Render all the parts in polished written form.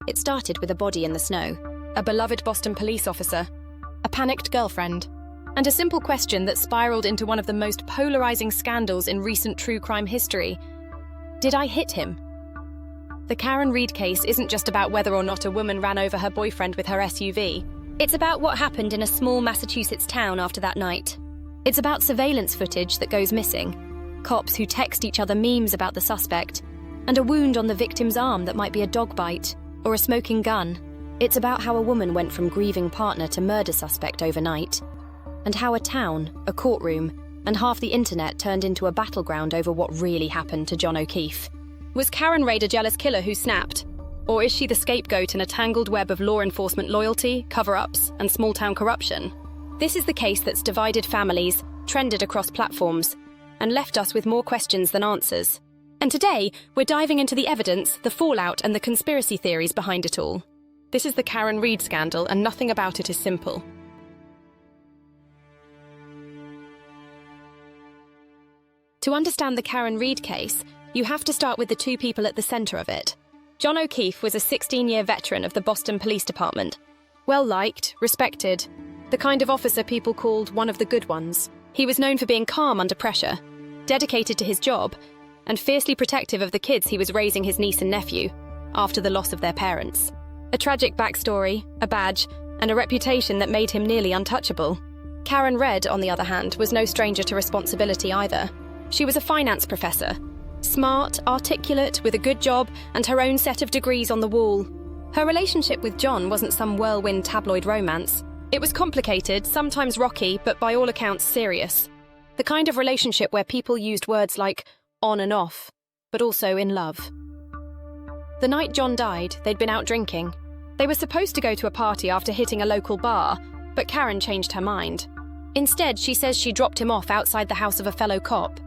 It started with a body in the snow, a beloved Boston police officer, a panicked girlfriend, and a simple question that spiraled into one of the most polarizing scandals in recent true crime history. Did I hit him? The Karen Read case isn't just about whether or not a woman ran over her boyfriend with her SUV. It's about what happened in a small Massachusetts town after that night. It's about surveillance footage that goes missing, cops who text each other memes about the suspect, and a wound on the victim's arm that might be a dog bite or a smoking gun. It's about how a woman went from grieving partner to murder suspect overnight, and how a town, a courtroom, and half the internet turned into a battleground over what really happened to John O'Keefe. Was Karen Read a jealous killer who snapped? Or is she the scapegoat in a tangled web of law enforcement loyalty, cover-ups, and small-town corruption? This is the case that's divided families, trended across platforms, and left us with more questions than answers. And today, we're diving into the evidence, the fallout, and the conspiracy theories behind it all. This is the Karen Read scandal, and nothing about it is simple. To understand the Karen Read case, you have to start with the two people at the center of it. John O'Keefe was a 16-year veteran of the Boston Police Department. Well-liked, respected, the kind of officer people called one of the good ones. He was known for being calm under pressure, dedicated to his job, and fiercely protective of the kids he was raising his niece and nephew after the loss of their parents. A tragic backstory, a badge, and a reputation that made him nearly untouchable. Karen Read, on the other hand, was no stranger to responsibility either. She was a finance professor, smart, articulate, with a good job and her own set of degrees on the wall. Her relationship with John wasn't some whirlwind tabloid romance. It was complicated, sometimes rocky, but by all accounts serious. The kind of relationship where people used words like on and off, but also in love. The night John died, they'd been out drinking. They were supposed to go to a party after hitting a local bar, but Karen changed her mind. Instead, she says she dropped him off outside the house of a fellow cop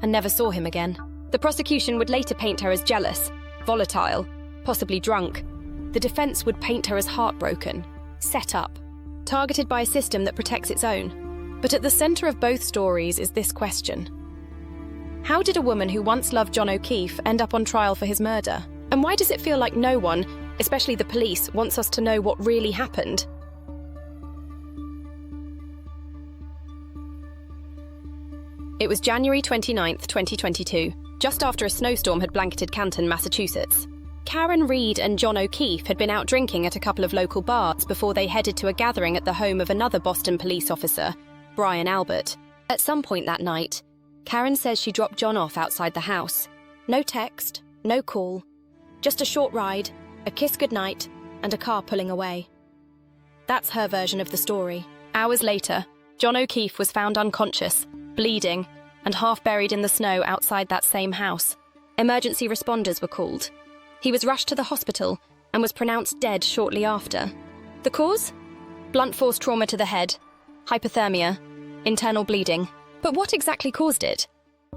and never saw him again. The prosecution would later paint her as jealous, volatile, possibly drunk. The defense would paint her as heartbroken, set up, targeted by a system that protects its own. But at the center of both stories is this question. How did a woman who once loved John O'Keefe end up on trial for his murder? And why does it feel like no one, especially the police, wants us to know what really happened? It was January 29th, 2022, just after a snowstorm had blanketed Canton, Massachusetts. Karen Read and John O'Keefe had been out drinking at a couple of local bars before they headed to a gathering at the home of another Boston police officer, Brian Albert. At some point that night, Karen says she dropped John off outside the house. No text, no call, just a short ride, a kiss goodnight, and a car pulling away. That's her version of the story. Hours later, John O'Keefe was found unconscious, bleeding, and half buried in the snow outside that same house. Emergency responders were called. He was rushed to the hospital and was pronounced dead shortly after. The cause? Blunt force trauma to the head, hypothermia, internal bleeding. But what exactly caused it?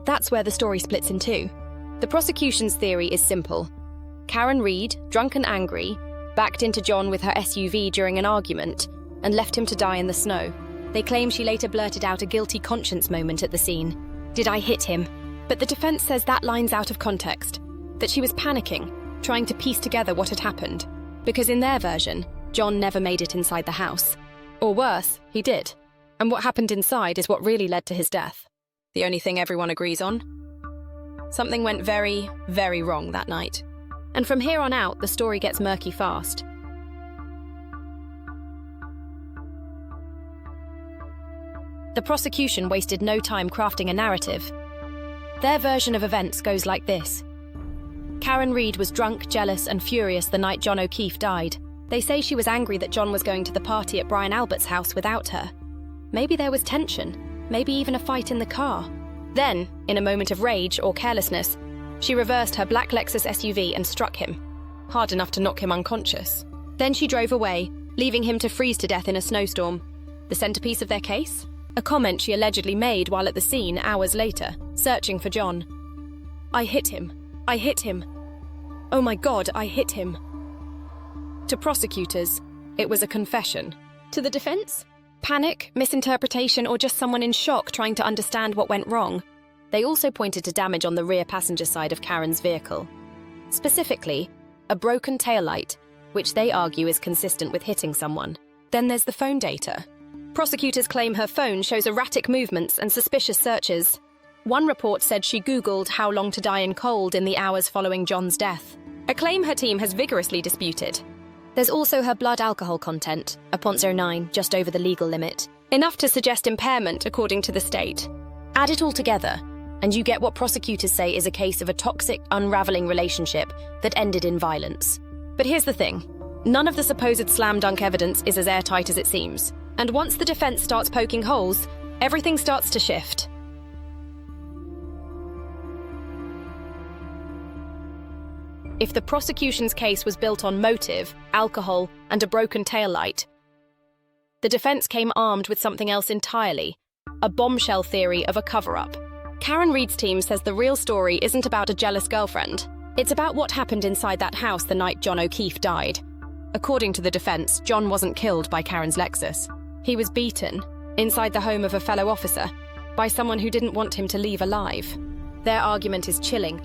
That's where the story splits in two. The prosecution's theory is simple. Karen Read, drunk and angry, backed into John with her SUV during an argument and left him to die in the snow. They claim she later blurted out a guilty conscience moment at the scene. Did I hit him? But the defense says that line's out of context, that she was panicking, trying to piece together what had happened. Because in their version, John never made it inside the house. Or worse, he did. And what happened inside is what really led to his death. The only thing everyone agrees on? Something went very, very wrong that night. And from here on out, the story gets murky fast. The prosecution wasted no time crafting a narrative. Their version of events goes like this. Karen Read was drunk, jealous, and furious the night John O'Keefe died. They say she was angry that John was going to the party at Brian Albert's house without her. Maybe there was tension, maybe even a fight in the car. Then, in a moment of rage or carelessness, she reversed her black Lexus SUV and struck him, hard enough to knock him unconscious. Then she drove away, leaving him to freeze to death in a snowstorm. The centerpiece of their case? A comment she allegedly made while at the scene hours later, searching for John. I hit him. I hit him. Oh my God, I hit him. To prosecutors, it was a confession. To the defense? Panic, misinterpretation, or just someone in shock trying to understand what went wrong. They also pointed to damage on the rear passenger side of Karen's vehicle. Specifically, a broken taillight, which they argue is consistent with hitting someone. Then there's the phone data. Prosecutors claim her phone shows erratic movements and suspicious searches. One report said she Googled how long to die in cold in the hours following John's death, a claim her team has vigorously disputed. There's also her blood alcohol content, a 0.09, just over the legal limit, enough to suggest impairment according to the state. Add it all together, and you get what prosecutors say is a case of a toxic, unraveling relationship that ended in violence. But here's the thing. None of the supposed slam dunk evidence is as airtight as it seems. And once the defense starts poking holes, everything starts to shift. If the prosecution's case was built on motive, alcohol, and a broken taillight, the defense came armed with something else entirely, a bombshell theory of a cover-up. Karen Reid's team says the real story isn't about a jealous girlfriend. It's about what happened inside that house the night John O'Keefe died. According to the defense, John wasn't killed by Karen's Lexus. He was beaten, inside the home of a fellow officer, by someone who didn't want him to leave alive. Their argument is chilling,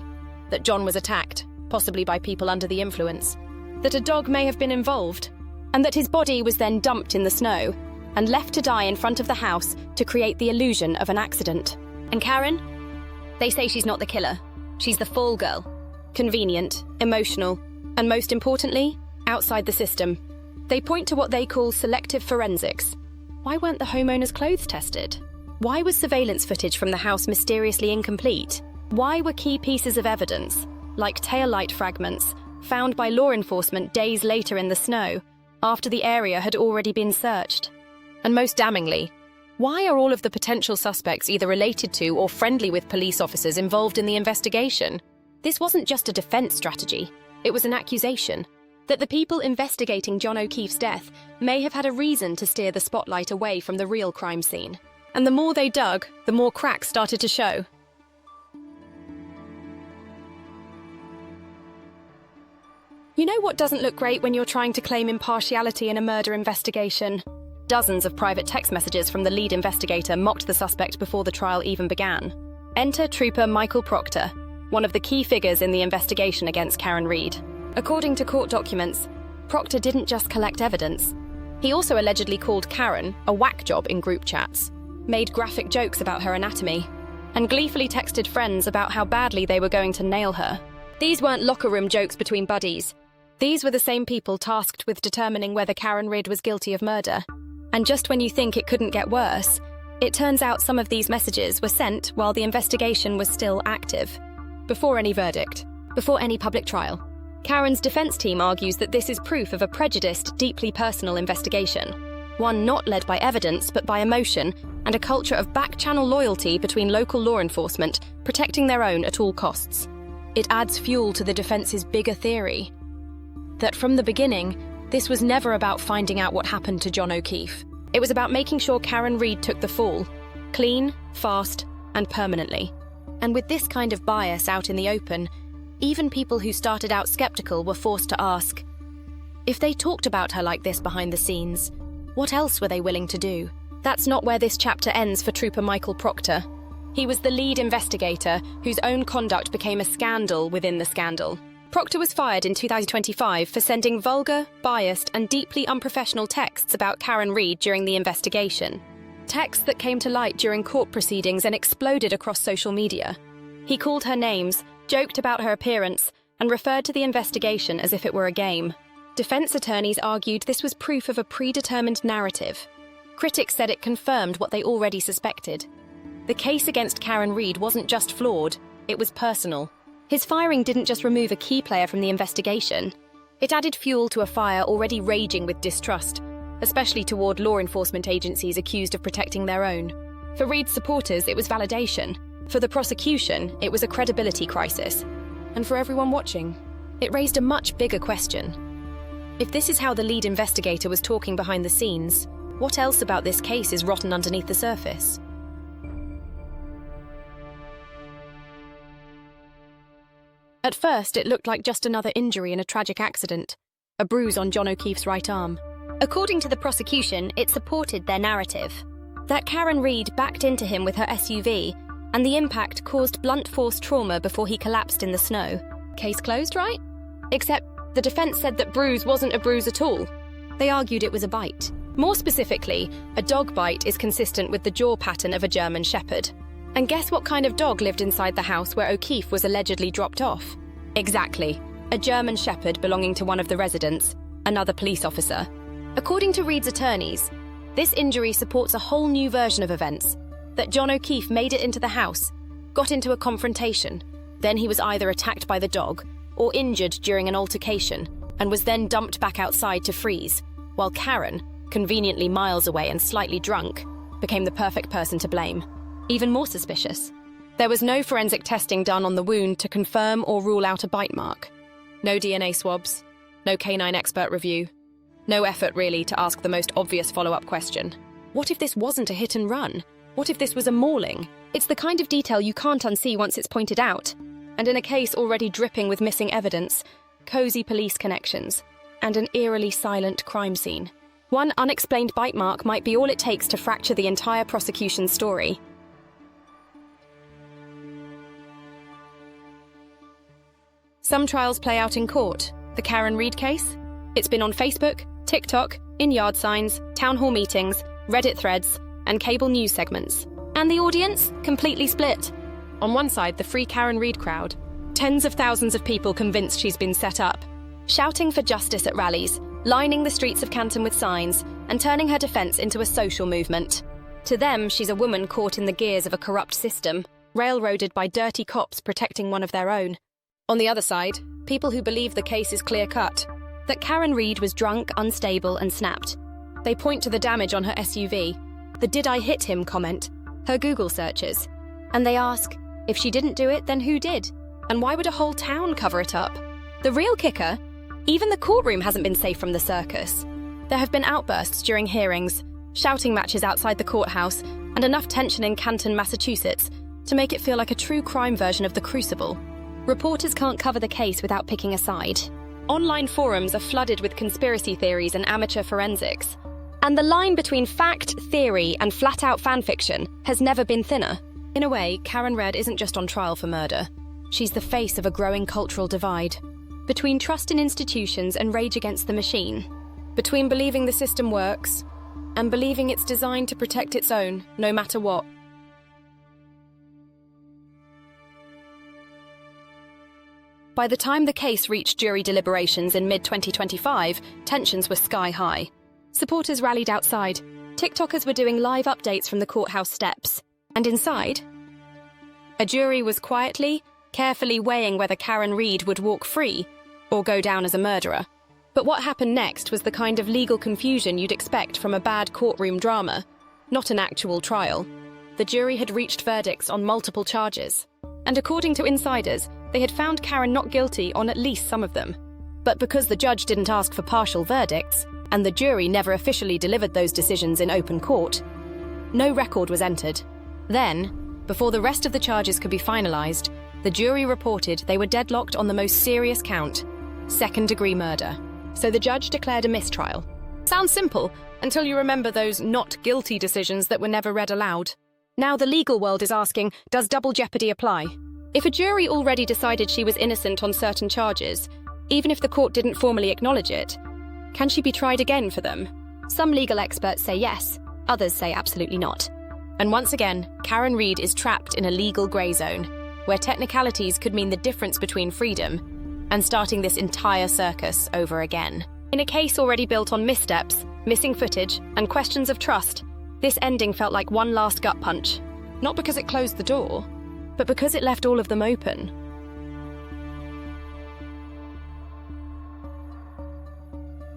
that John was attacked, possibly by people under the influence, that a dog may have been involved, and that his body was then dumped in the snow and left to die in front of the house to create the illusion of an accident. And Karen? They say she's not the killer. She's the fall girl. Convenient, emotional, and most importantly, outside the system. They point to what they call selective forensics. Why weren't the homeowners' clothes tested? Why was surveillance footage from the house mysteriously incomplete? Why were key pieces of evidence, like taillight fragments, found by law enforcement days later in the snow, after the area had already been searched? And most damningly, why are all of the potential suspects either related to or friendly with police officers involved in the investigation? This wasn't just a defense strategy, it was an accusation that the people investigating John O'Keefe's death may have had a reason to steer the spotlight away from the real crime scene. And the more they dug, the more cracks started to show. You know what doesn't look great when you're trying to claim impartiality in a murder investigation? Dozens of private text messages from the lead investigator mocked the suspect before the trial even began. Enter Trooper Michael Proctor, one of the key figures in the investigation against Karen Reid. According to court documents, Proctor didn't just collect evidence. He also allegedly called Karen a whack job in group chats, made graphic jokes about her anatomy, and gleefully texted friends about how badly they were going to nail her. These weren't locker room jokes between buddies. These were the same people tasked with determining whether Karen Reid was guilty of murder. And just when you think it couldn't get worse, it turns out some of these messages were sent while the investigation was still active, before any verdict, before any public trial. Karen's defense team argues that this is proof of a prejudiced, deeply personal investigation, one not led by evidence but by emotion and a culture of back-channel loyalty between local law enforcement, protecting their own at all costs. It adds fuel to the defense's bigger theory, that from the beginning, this was never about finding out what happened to John O'Keefe. It was about making sure Karen Reid took the fall, clean, fast, and permanently. And with this kind of bias out in the open, even people who started out skeptical were forced to ask, if they talked about her like this behind the scenes, what else were they willing to do? That's not where this chapter ends for Trooper Michael Proctor. He was the lead investigator whose own conduct became a scandal within the scandal. Proctor was fired in 2025 for sending vulgar, biased, and deeply unprofessional texts about Karen Reid during the investigation. Texts that came to light during court proceedings and exploded across social media. He called her names, joked about her appearance, and referred to the investigation as if it were a game. Defense attorneys argued this was proof of a predetermined narrative. Critics said it confirmed what they already suspected. The case against Karen Reid wasn't just flawed, it was personal. His firing didn't just remove a key player from the investigation. It added fuel to a fire already raging with distrust, especially toward law enforcement agencies accused of protecting their own. For Reid's supporters, it was validation. For the prosecution, it was a credibility crisis. And for everyone watching, it raised a much bigger question. If this is how the lead investigator was talking behind the scenes, what else about this case is rotten underneath the surface? At first, it looked like just another injury in a tragic accident, a bruise on John O'Keefe's right arm. According to the prosecution, it supported their narrative, that Karen Reid backed into him with her SUV, and the impact caused blunt force trauma before he collapsed in the snow. Case closed, right? Except The defense said that bruise wasn't a bruise at all. They argued it was a bite. More specifically, a dog bite is consistent with the jaw pattern of a German Shepherd. And guess what kind of dog lived inside the house where O'Keefe was allegedly dropped off? Exactly, a German Shepherd belonging to one of the residents, another police officer. According to Reed's attorneys, this injury supports a whole new version of events, that John O'Keefe made it into the house, got into a confrontation, then he was either attacked by the dog or injured during an altercation, and was then dumped back outside to freeze, while Karen, conveniently miles away and slightly drunk, became the perfect person to blame. Even more suspicious, there was no forensic testing done on the wound to confirm or rule out a bite mark. No DNA swabs, no canine expert review, no effort really to ask the most obvious follow-up question. What if this wasn't a hit and run? What if this was a mauling? It's the kind of detail you can't unsee once it's pointed out. And in a case already dripping with missing evidence, cozy police connections, and an eerily silent crime scene. One unexplained bite mark might be all it takes to fracture the entire prosecution's story. Some trials play out in court. The Karen Reed case? It's been on Facebook, TikTok, in yard signs, town hall meetings, Reddit threads, and cable news segments. And the audience? Completely split. On one side, the Free Karen Reed crowd. Tens of thousands of people convinced she's been set up, shouting for justice at rallies, lining the streets of Canton with signs, and turning her defense into a social movement. To them, she's a woman caught in the gears of a corrupt system, railroaded by dirty cops protecting one of their own. On the other side, people who believe the case is clear-cut, that Karen Reed was drunk, unstable, and snapped. They point to the damage on her SUV, the "did I hit him" comment, her Google searches, and they ask, if she didn't do it, then who did? And why would a whole town cover it up? The real kicker? Even the courtroom hasn't been safe from the circus. There have been outbursts during hearings, shouting matches outside the courthouse, and enough tension in Canton, Massachusetts, to make it feel like a true crime version of The Crucible. Reporters can't cover the case without picking a side. Online forums are flooded with conspiracy theories and amateur forensics. And the line between fact, theory, and flat-out fanfiction has never been thinner. In a way, Karen Reed isn't just on trial for murder. She's the face of a growing cultural divide. Between trust in institutions and rage against the machine. Between believing the system works and believing it's designed to protect its own, no matter what. By the time the case reached jury deliberations in mid-2025, tensions were sky-high. Supporters rallied outside. TikTokers were doing live updates from the courthouse steps. And inside, a jury was quietly, carefully weighing whether Karen Reed would walk free or go down as a murderer. But what happened next was the kind of legal confusion you'd expect from a bad courtroom drama, not an actual trial. The jury had reached verdicts on multiple charges. And according to insiders, they had found Karen not guilty on at least some of them. But because the judge didn't ask for partial verdicts, and the jury never officially delivered those decisions in open court, no record was entered. Then, before the rest of the charges could be finalized, the jury reported they were deadlocked on the most serious count, second-degree murder. So the judge declared a mistrial. Sounds simple, until you remember those not guilty decisions that were never read aloud. Now the legal world is asking, does double jeopardy apply? If a jury already decided she was innocent on certain charges, even if the court didn't formally acknowledge it, can she be tried again for them? Some legal experts say yes, others say absolutely not. And once again, Karen Reed is trapped in a legal grey zone, where technicalities could mean the difference between freedom and starting this entire circus over again. In a case already built on missteps, missing footage, and questions of trust, this ending felt like one last gut punch. Not because it closed the door, but because it left all of them open.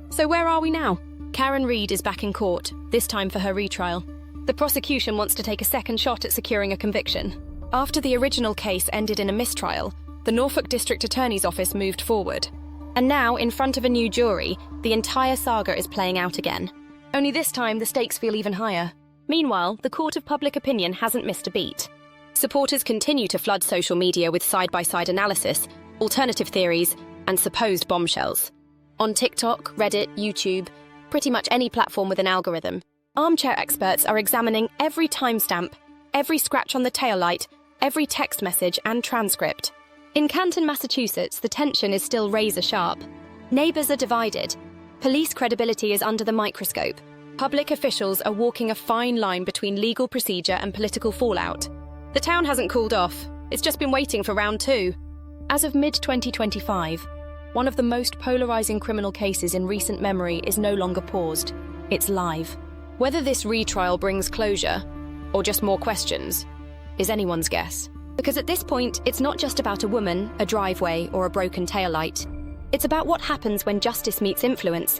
So where are we now? Karen Reed is back in court, this time for her retrial. The prosecution wants to take a second shot at securing a conviction. After the original case ended in a mistrial, the Norfolk District Attorney's Office moved forward. And now, in front of a new jury, the entire saga is playing out again. Only this time, the stakes feel even higher. Meanwhile, the court of public opinion hasn't missed a beat. Supporters continue to flood social media with side-by-side analysis, alternative theories, and supposed bombshells. On TikTok, Reddit, YouTube, pretty much any platform with an algorithm, armchair experts are examining every timestamp, every scratch on the taillight, every text message and transcript. In Canton, Massachusetts, the tension is still razor-sharp. Neighbours are divided. Police credibility is under the microscope. Public officials are walking a fine line between legal procedure and political fallout. The town hasn't cooled off. It's just been waiting for round 2. As of mid-2025, one of the most polarising criminal cases in recent memory is no longer paused. It's live. Whether this retrial brings closure, or just more questions, is anyone's guess. Because at this point, it's not just about a woman, a driveway, or a broken taillight. It's about what happens when justice meets influence,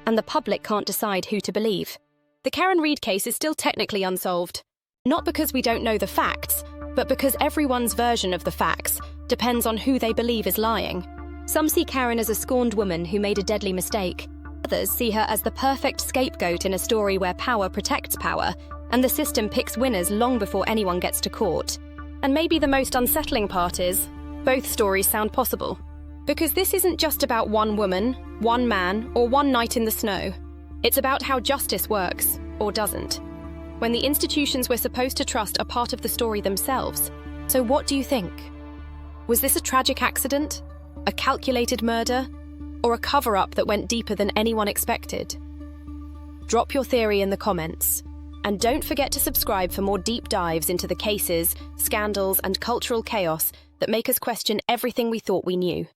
and the public can't decide who to believe. The Karen Read case is still technically unsolved. Not because we don't know the facts, but because everyone's version of the facts depends on who they believe is lying. Some see Karen as a scorned woman who made a deadly mistake. Others see her as the perfect scapegoat in a story where power protects power, and the system picks winners long before anyone gets to court. And maybe the most unsettling part is, both stories sound possible. Because this isn't just about one woman, one man, or one night in the snow. It's about how justice works, or doesn't. When the institutions we're supposed to trust are part of the story themselves. So what do you think? Was this a tragic accident? A calculated murder? Or a cover-up that went deeper than anyone expected? Drop your theory in the comments. And don't forget to subscribe for more deep dives into the cases, scandals, and cultural chaos that make us question everything we thought we knew.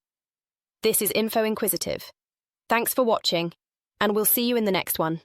This is Info Inquisitive. Thanks for watching, and we'll see you in the next one.